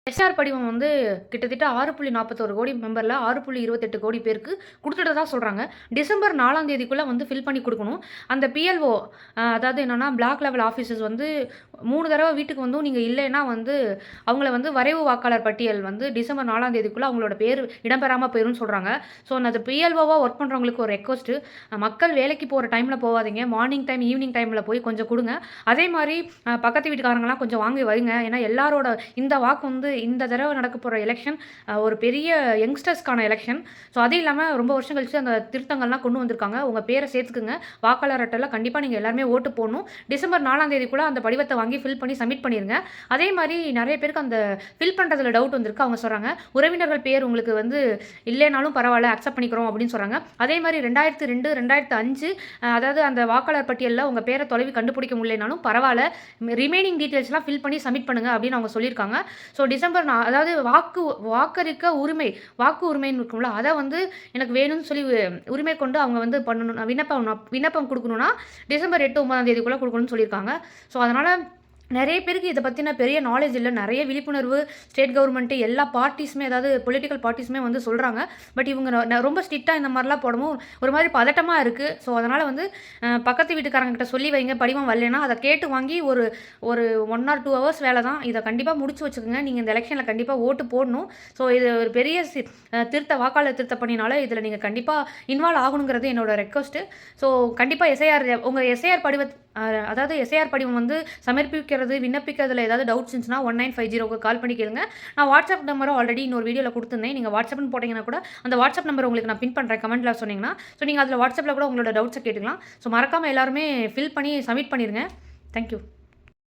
SR படிவம் வந்து கிட்டத்தட்ட 6.41 கோடி மெம்பரில் 6.28 கோடி பேருக்கு குடுத்துட்டதா சொல்றாங்க. டிசம்பர் 4ஆம் தேதிக்குள்ள வந்து ஃபில் பண்ணி குடுக்கணும். அந்த பிஎல்ஓ அதாவது என்னன்னா, பிளாக் லெவல் ஆஃபீசர்ஸ் வந்து 3 தடவ வீட்டுக்கு வந்தும் நீங்க இல்லைன்னா வந்து, அவங்கள வந்து வரைவு வாக்காளர் பட்டியல் வந்து டிசம்பர் 4ஆம் தேதிக்குள்ள அவங்களோட பேர் இடம்பெறாம போயிரும்னு சொல்றாங்க. ஸோ அந்த பிஎல்ஓவா ஒர்க் பண்றவங்களுக்கு ஒரு ரெக்வெஸ்ட், மக்கள் வேலைக்கு போற டைம்ல போவாதீங்க. மார்னிங் டைம், ஈவினிங் டைம்ல போய் கொஞ்சம் குடுங்க. அதே மாரி பக்கத்து வீட்டுக்காரங்கலாம் கொஞ்சம் வாங்கி வைங்க. ஏன்னா எல்லாரோட இந்த வாக்கு வந்து இந்த தடவை நடக்க போகிற எலெக்ஷன் ஒரு பெரிய யங்ஸ்டர்ஸ்க்கான எலெக்ஷன். ஸோ அது இல்லாமல் ரொம்ப வருஷம் கழிச்சு அந்த திருத்தங்கள்லாம் கொண்டு வந்திருக்காங்க. உங்கள் பேரை சேர்த்துக்குங்க. வாக்காளர் அட்டையில் கண்டிப்பாக நீங்கள் எல்லாருமே ஓட்டு போடணும். டிசம்பர் 4ஆம் தேதிக்குள்ளே அந்த படிவத்தை வாங்கி ஃபில் பண்ணி சப்மிட் பண்ணிடுங்க. அதே மாதிரி நிறைய பேருக்கு அந்த ஃபில் பண்ணுறதுல டவுட் வந்திருக்கு. அவங்க சொல்கிறாங்க, உறவினர்கள் பேர் உங்களுக்கு வந்து இல்லைனாலும் பரவாயில்ல, அக்செப்ட் பண்ணிக்கிறோம் அப்படின்னு சொல்கிறாங்க. அதே மாதிரி 2002, 2005 அதாவது அந்த வாக்காளர் பட்டியலில் உங்கள் பேரை தொலைவி கண்டுபிடிக்க முடியலனாலும் பரவாயில்ல, ரிமைனிங் டீட்டெயில்ஸ்லாம் ஃபில் பண்ணி சப்மிட் பண்ணுங்க அப்படின்னு அவங்க சொல்லியிருக்காங்க. ஸோ டிசம்பர் அதாவது வாக்களிக்க உரிமை, வாக்கு உரிமைன்னு இருக்கும்ல, அதை வந்து எனக்கு வேணும்னு சொல்லி உரிமை கொண்டு அவங்க வந்து பண்ணணும், விண்ணப்பம் கொடுக்கணும்னா டிசம்பர் 8, 9ஆம் தேதிக்குள்ளே கொடுக்கணும்னு சொல்லியிருக்காங்க. ஸோ அதனால் நிறைய பேருக்கு இதை பற்றின பெரிய நாலேஜ் இல்லை. நிறைய விழிப்புணர்வு ஸ்டேட் கவர்மெண்ட்டு எல்லா பார்ட்டிஸுமே, அதாவது பொலிட்டிக்கல் பார்ட்டிஸுமே வந்து சொல்கிறாங்க. பட் இவங்க ரொம்ப ஸ்ட்ரிக்டாக இந்த மாதிரிலாம் போடவும் ஒரு மாதிரி பதட்டமாக இருக்குது. ஸோ அதனால் வந்து பக்கத்து வீட்டுக்காரங்கிட்ட சொல்லி வைங்க. படிவம் வரலன்னா அதை கேட்டு வாங்கி ஒரு ஒரு 1 or 2 ஹவர்ஸ் வேலை தான். இதை கண்டிப்பாக முடிச்சு வச்சுக்கோங்க. நீங்கள் இந்த எலெக்ஷனில் கண்டிப்பாக ஓட்டு போடணும். ஸோ இது ஒரு பெரிய வாக்காளர் திருத்த பண்ணினால இதில் நீங்கள் கண்டிப்பாக இன்வால்வ் ஆகணுங்கிறது என்னோட ரெக்வஸ்ட்டு. ஸோ கண்டிப்பாக உங்கள் எஸ்ஐஆர் அதாவது எஸ்ஐஆர் படிவம் வந்து விண்ணப்பிக்கிறதுல ஏதாவது டவுட்ஸ் இருந்துச்சுன்னா 1950க்கு கால் பண்ணி கேளுங்க. நான் வாட்ஸ்அப் நம்பரும் ஆல்ரெடி இன்னொரு வீடியோவில் கொடுத்துருந்தேன். நீங்கள் வாட்ஸ்அப்னு போட்டிங்கன்னா கூட அந்த வாட்ஸ்அப் நம்பர் உங்களுக்கு நான் பின் பண்ணுறேன் கமெண்ட்டில் சொன்னீங்கன்னா. ஸோ நீங்கள் அதில் வாட்ஸ்அப்பில் கூட உங்களோட டவுட்ஸை கேட்டுக்கலாம். ஸோ மறக்காமல் எல்லாருமே ஃபில் பண்ணி சப்மிட் பண்ணிடுங்க. தேங்க்யூ.